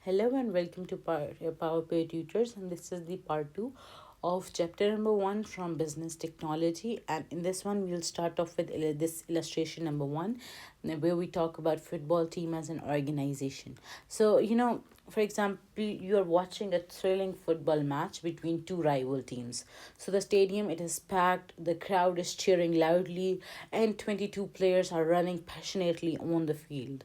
Hello and welcome to PowerPoint Tutors, and this is the part two of chapter number one from business technology. And in this one, we'll start off with this illustration number one, where we talk about football team as an organization. So for example, you are watching a thrilling football match between two rival teams. So the stadium it is packed, the crowd is cheering loudly, and 22 players are running passionately on the field.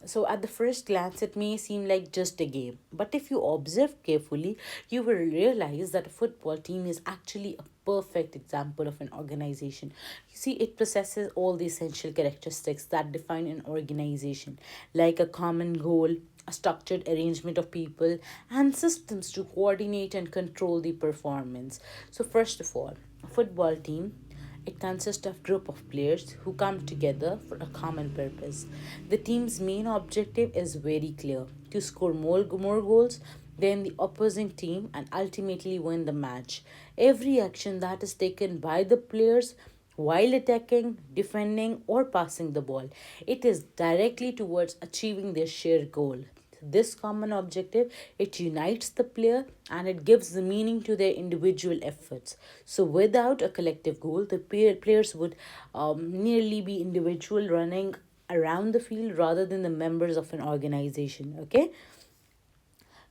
So, at the first glance, it may seem like just a game, but if you observe carefully, you will realize that a football team is actually a perfect example of an organization. You see, it possesses all the essential characteristics that define an organization, like a common goal, a structured arrangement of people, and systems to coordinate and control the performance. So, first of all, a football team it consists of group of players who come together for a common purpose. The team's main objective is very clear: to score more goals than the opposing team and ultimately win the match. Every action that is taken by the players while attacking, defending, or passing the ball, it is directly towards achieving their shared goal. This common objective it unites the player and it gives the meaning to their individual efforts. So without a collective goal, the players would nearly be individual running around the field rather than the members of an organization. Okay.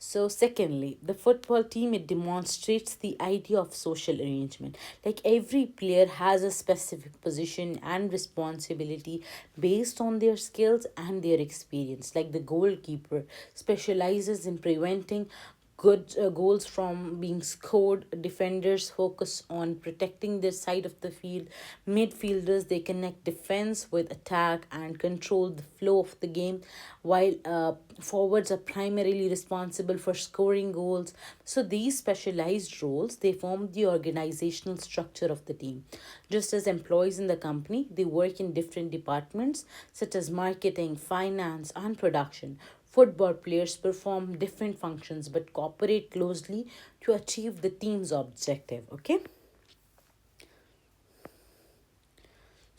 So, secondly, the football team it demonstrates the idea of social arrangement. Like every player has a specific position and responsibility based on their skills and their experience. Like the goalkeeper specializes in preventing good goals from being scored. Defenders focus on protecting their side of the field. Midfielders they connect defense with attack and control the flow of the game, while forwards are primarily responsible for scoring goals. So these specialized roles they form the organizational structure of the team. Just as employees in the company, they work in different departments such as marketing, finance, and production. Football players perform different functions but cooperate closely to achieve the team's objective. Okay.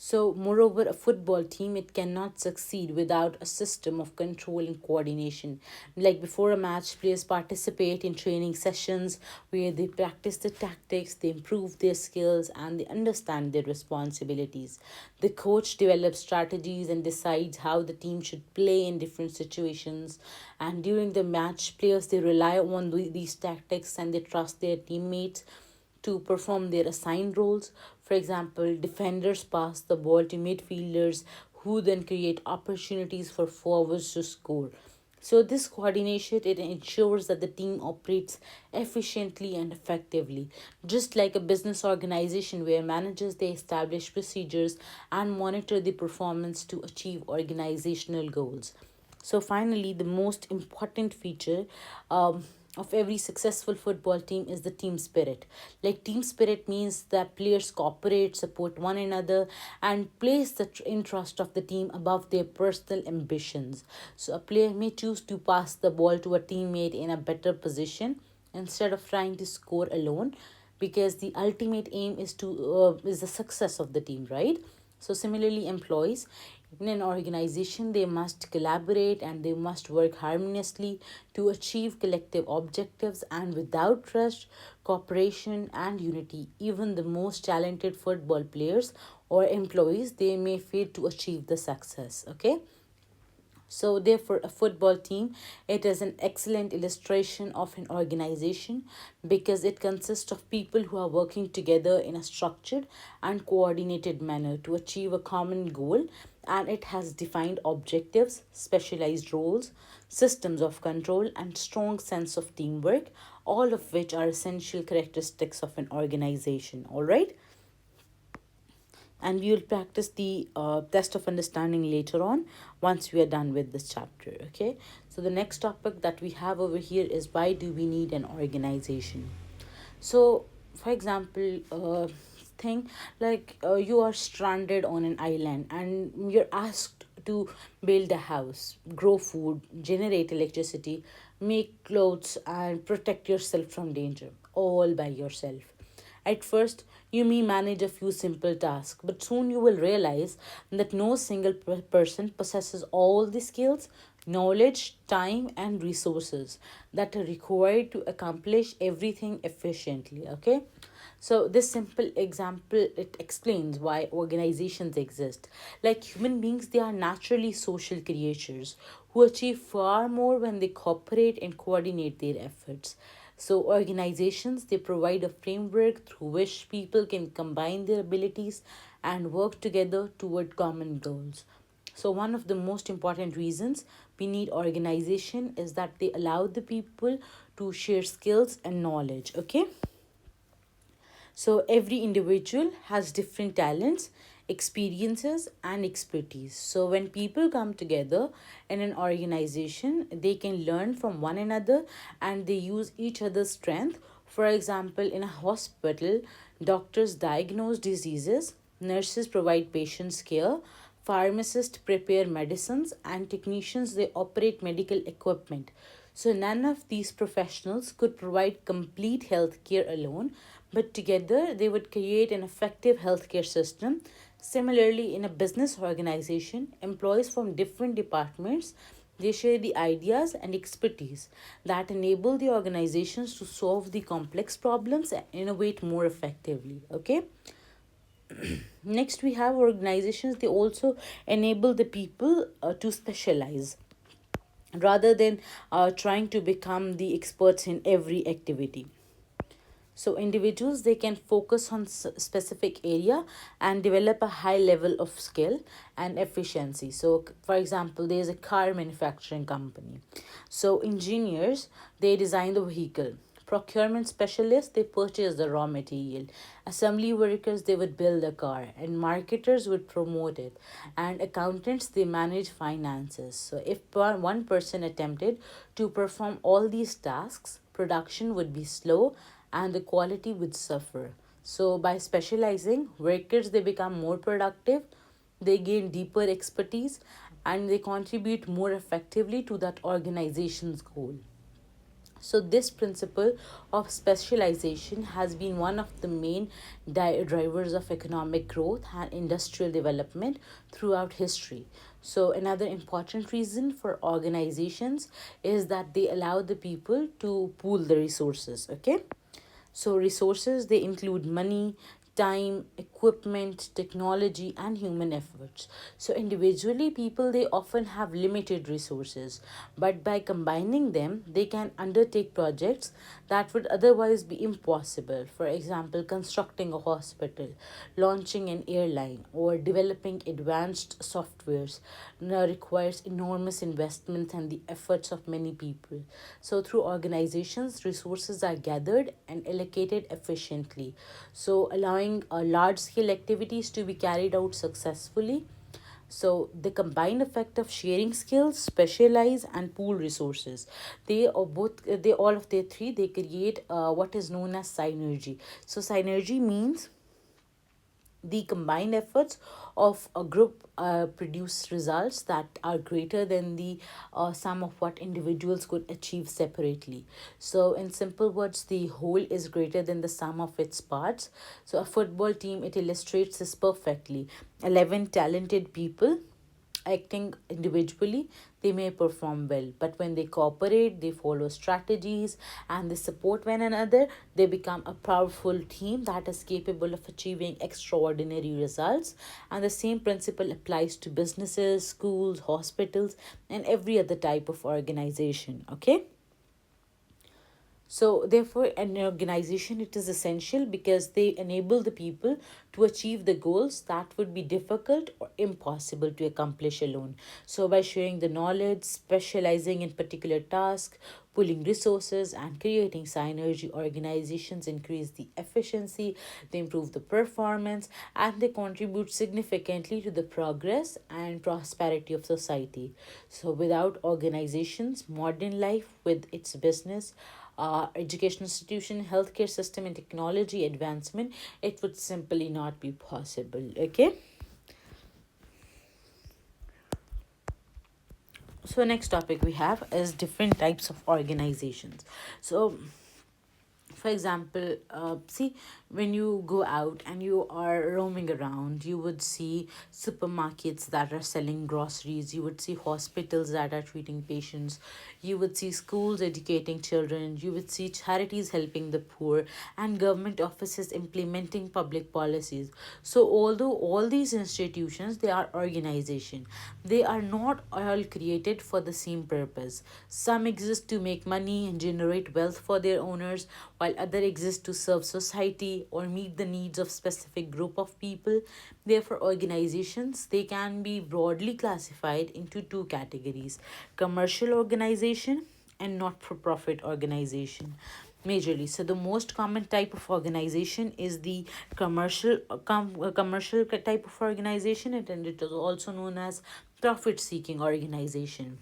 So, moreover, a football team it cannot succeed without a system of control and coordination. Like before a match, players participate in training sessions where they practice the tactics, they improve their skills, and they understand their responsibilities. The coach develops strategies and decides how the team should play in different situations. And during the match, players they rely on these tactics and they trust their teammates to perform their assigned roles. For example, defenders pass the ball to midfielders who then create opportunities for forwards to score. So this coordination it ensures that the team operates efficiently and effectively, just like a business organization where managers they establish procedures and monitor the performance to achieve organizational goals. So finally, the most important feature of every successful football team is the team spirit. Like team spirit means that players cooperate, support one another, and place the interest of the team above their personal ambitions. So a player may choose to pass the ball to a teammate in a better position instead of trying to score alone, because the ultimate aim is the success of the team, right? So similarly, employees in an organization they must collaborate and they must work harmoniously to achieve collective objectives. And without trust, cooperation, and unity, even the most talented football players or employees they may fail to achieve the success. Okay. So, therefore, a football team it is an excellent illustration of an organization because it consists of people who are working together in a structured and coordinated manner to achieve a common goal, and it has defined objectives, specialized roles, systems of control, and strong sense of teamwork, all of which are essential characteristics of an organization. All right, and we will practice the test of understanding later on once we are done with this chapter. Okay, so the next topic that we have over here is why do we need an organization. So for example, thing like you are stranded on an island and you're asked to build a house, grow food, generate electricity, make clothes, and protect yourself from danger all by yourself. At first, you may manage a few simple tasks, but soon you will realize that no single person possesses all the skills knowledge, time, and resources that are required to accomplish everything efficiently. Okay, so this simple example, it explains why organizations exist. Like human beings, they are naturally social creatures who achieve far more when they cooperate and coordinate their efforts. So organizations, they provide a framework through which people can combine their abilities and work together toward common goals. So one of the most important reasons we need organization is that they allow the people to share skills and knowledge. Okay, so every individual has different talents, experiences, and expertise. So when people come together in an organization, they can learn from one another and they use each other's strength. For example, in a hospital, doctors diagnose diseases, nurses provide patients care, pharmacists prepare medicines, and technicians, they operate medical equipment. So none of these professionals could provide complete healthcare alone, but together they would create an effective healthcare system. Similarly, in a business organization, employees from different departments, they share the ideas and expertise that enable the organizations to solve the complex problems and innovate more effectively. Okay, next we have organizations, they also enable the people to specialize rather than trying to become the experts in every activity. So individuals, they can focus on specific area and develop a high level of skill and efficiency. So for example, there is a car manufacturing company, so engineers, they design the vehicle, procurement specialists, they purchase the raw material, assembly workers, they would build the car, and marketers would promote it, and accountants, they manage finances. So if one person attempted to perform all these tasks, production would be slow and the quality would suffer. So by specializing, workers, they become more productive, they gain deeper expertise, and they contribute more effectively to that organization's goal. So, this principle of specialization has been one of the main drivers of economic growth and industrial development throughout history. So, another important reason for organizations is that they allow the people to pool the resources. Okay, so resources, they include money, time, equipment, technology, and human efforts. So individually, people, they often have limited resources, but by combining them, they can undertake projects that would otherwise be impossible. For example, constructing a hospital, launching an airline, or developing advanced softwares now requires enormous investment and the efforts of many people. So through organizations, resources are gathered and allocated efficiently, so allowing large scale activities to be carried out successfully. So the combined effect of sharing skills, specialize, and pool resources, they are both, they all of the three, they create what is known as synergy. So synergy means the combined efforts of a group produce results that are greater than the sum of what individuals could achieve separately. So in simple words, the whole is greater than the sum of its parts. So a football team, it illustrates this perfectly. 11 talented people acting individually, they may perform well, but when they cooperate, they follow strategies, and they support one another, they become a powerful team that is capable of achieving extraordinary results. And the same principle applies to businesses, schools, hospitals, and every other type of organization. Okay, so therefore an organization, it is essential because they enable the people to achieve the goals that would be difficult or impossible to accomplish alone. So by sharing the knowledge, specializing in particular tasks, pooling resources, and creating synergy, organizations increase the efficiency, they improve the performance, and they contribute significantly to the progress and prosperity of society. So without organizations, modern life with its business, education institution, healthcare system, and technology advancement, it would simply not be possible. Okay, so next topic we have is different types of organizations. So for example, see, When you go out and you are roaming around, you would see supermarkets that are selling groceries, you would see hospitals that are treating patients, you would see schools educating children, you would see charities helping the poor, and government offices implementing public policies. So although all these institutions, they are organization, they are not all created for the same purpose. Some exist to make money and generate wealth for their owners, while other exist to serve society or meet the needs of specific group of people. Therefore, organizations, they can be broadly classified into two categories: commercial organization and not for profit organization, majorly. So the most common type of organization is the commercial type of organization, and it is also known as profit seeking organization.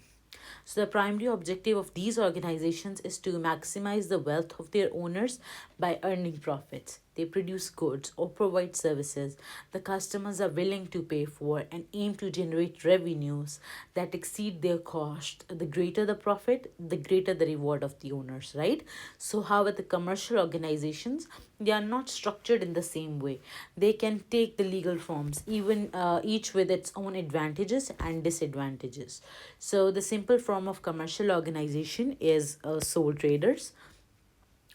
So, the primary objective of these organizations is to maximize the wealth of their owners by earning profits. They produce goods or provide services the customers are willing to pay for and aim to generate revenues that exceed their cost. The greater the profit, the greater the reward of the owners, right? So, however, the commercial organizations, they are not structured in the same way. They can take the legal forms, even each with its own advantages and disadvantages. So, the simple form of commercial organization is sole traders.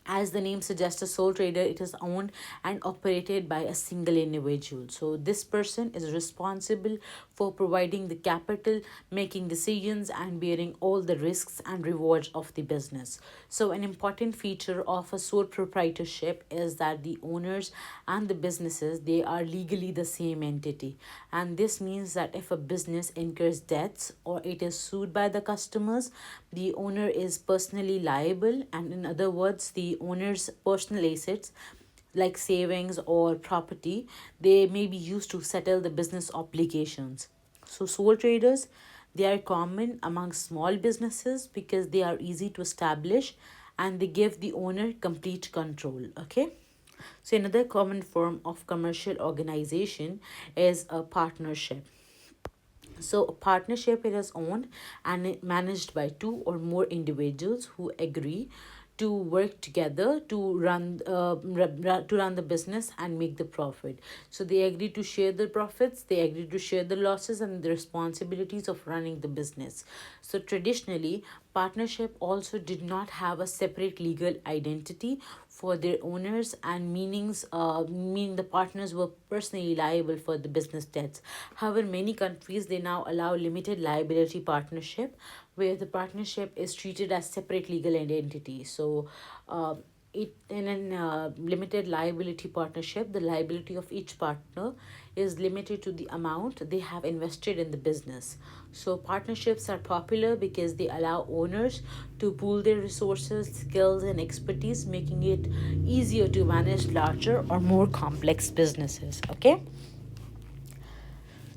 As the name suggests, a sole trader, it is owned and operated by a single individual. So this person is responsible for providing the capital, making decisions, and bearing all the risks and rewards of the business. So an important feature of a sole proprietorship is that the owners and the businesses, they are legally the same entity, and this means that if a business incurs debts or it is sued by the customers, the owner is personally liable, and in other words, the owner's personal assets like savings or property, they may be used to settle the business obligations. So sole traders, they are common among small businesses because they are easy to establish and they give the owner complete control. Okay. So another common form of commercial organization is a partnership. So, a partnership, it is owned and managed by two or more individuals who agree to work together to run the business and make the profit. So they agree to share the profits, they agree to share the losses and the responsibilities of running the business. So traditionally, partnership also did not have a separate legal identity for their owners, and meaning the partners were personally liable for the business debts. However, many countries, they now allow limited liability partnership, where the partnership is treated as separate legal identity. So it in an limited liability partnership, the liability of each partner is limited to the amount they have invested in the business. So partnerships are popular because they allow owners to pool their resources, skills, and expertise, making it easier to manage larger or more complex businesses. Okay.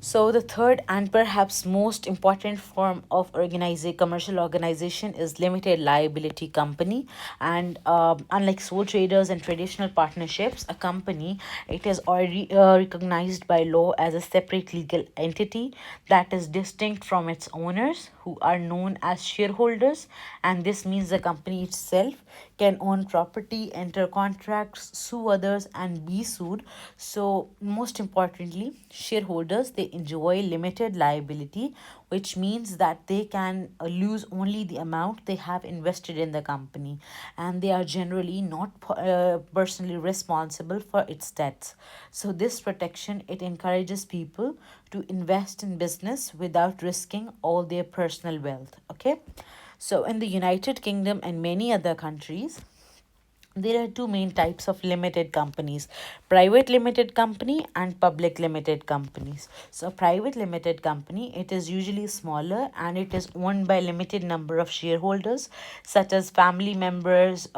So the third and perhaps most important form of commercial organization is limited liability company. And unlike sole traders and traditional partnerships, a company, it is already recognized by law as a separate legal entity that is distinct from its owners, who are known as shareholders. And this means the company itself can own property, enter contracts, sue others, and be sued. So, most importantly, shareholders, they enjoy limited liability, which means that they can lose only the amount they have invested in the company, and they are generally not personally responsible for its debts. So, this protection, it encourages people to invest in business without risking all their personal wealth. Okay. So, in the United Kingdom and many other countries, there are two main types of limited companies: private limited company and public limited companies. So, a private limited company, it is usually smaller and it is owned by limited number of shareholders, such as family members,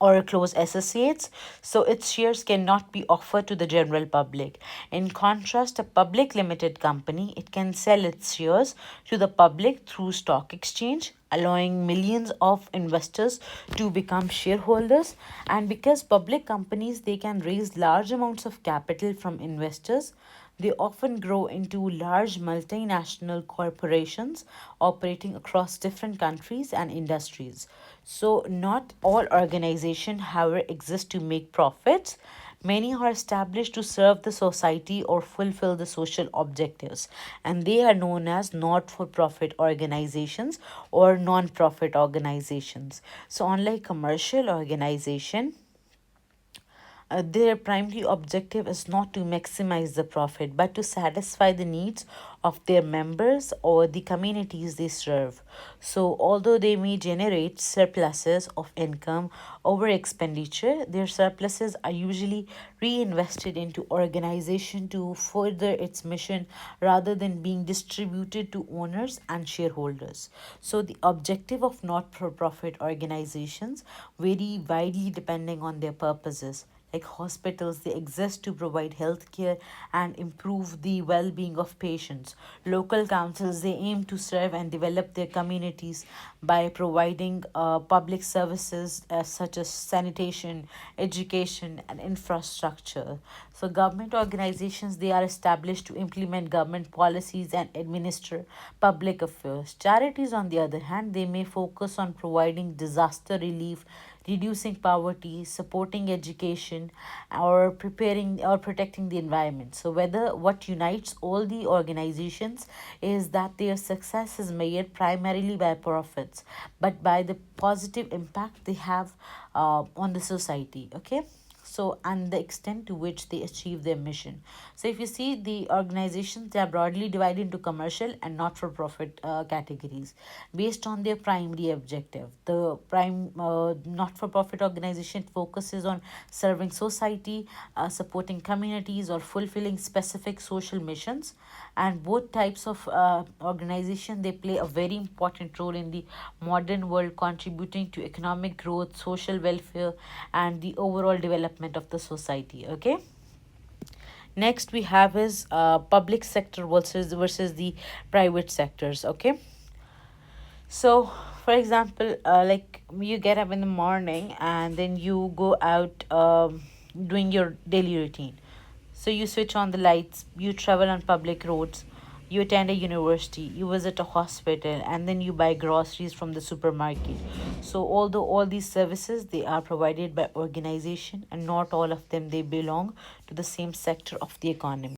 or close associates, so its shares cannot be offered to the general public. In contrast, a public limited company, it can sell its shares to the public through stock exchange, allowing millions of investors to become shareholders. And because public companies, they can raise large amounts of capital from investors, They often grow into large multinational corporations operating across different countries and industries. So, not all organizations, however, exist to make profits. Many are established to serve the society or fulfill the social objectives, and they are known as not for profit organizations or non profit organizations. So, unlike commercial organization, their primary objective is not to maximize the profit but to satisfy the needs of their members or the communities they serve. So, although they may generate surpluses of income over expenditure, their surpluses are usually reinvested into organization to further its mission rather than being distributed to owners and shareholders. So, the objective of not for profit organizations vary widely depending on their purposes. Like hospitals, they exist to provide healthcare and improve the well-being of patients. Local councils, they aim to serve and develop their communities by providing public services such as sanitation, education, and infrastructure. So government organizations, they are established to implement government policies and administer public affairs. Charities, on the other hand, they may focus on providing disaster relief, reducing poverty, supporting education, or preparing or protecting the environment. So, whether what unites all the organizations is that their success is measured primarily by profits, but by the positive impact they have on the society. Okay, so and the extent to which they achieve their mission. So if you see, the organizations, they are broadly divided into commercial and not for profit categories based on their primary objective. The prime not for profit organization focuses on serving society, supporting communities, or fulfilling specific social missions. And both types of organization, they play a very important role in the modern world, contributing to economic growth, social welfare, and the overall development of the society. Okay, next we have is public sector versus the private sectors. Okay, so for example, like you get up in the morning and then you go out doing your daily routine. So you switch on the lights, you travel on public roads, you attend a university, you visit a hospital, and then you buy groceries from the supermarket. So although all these services, they are provided by organization, and not all of them, they belong to the same sector of the economy.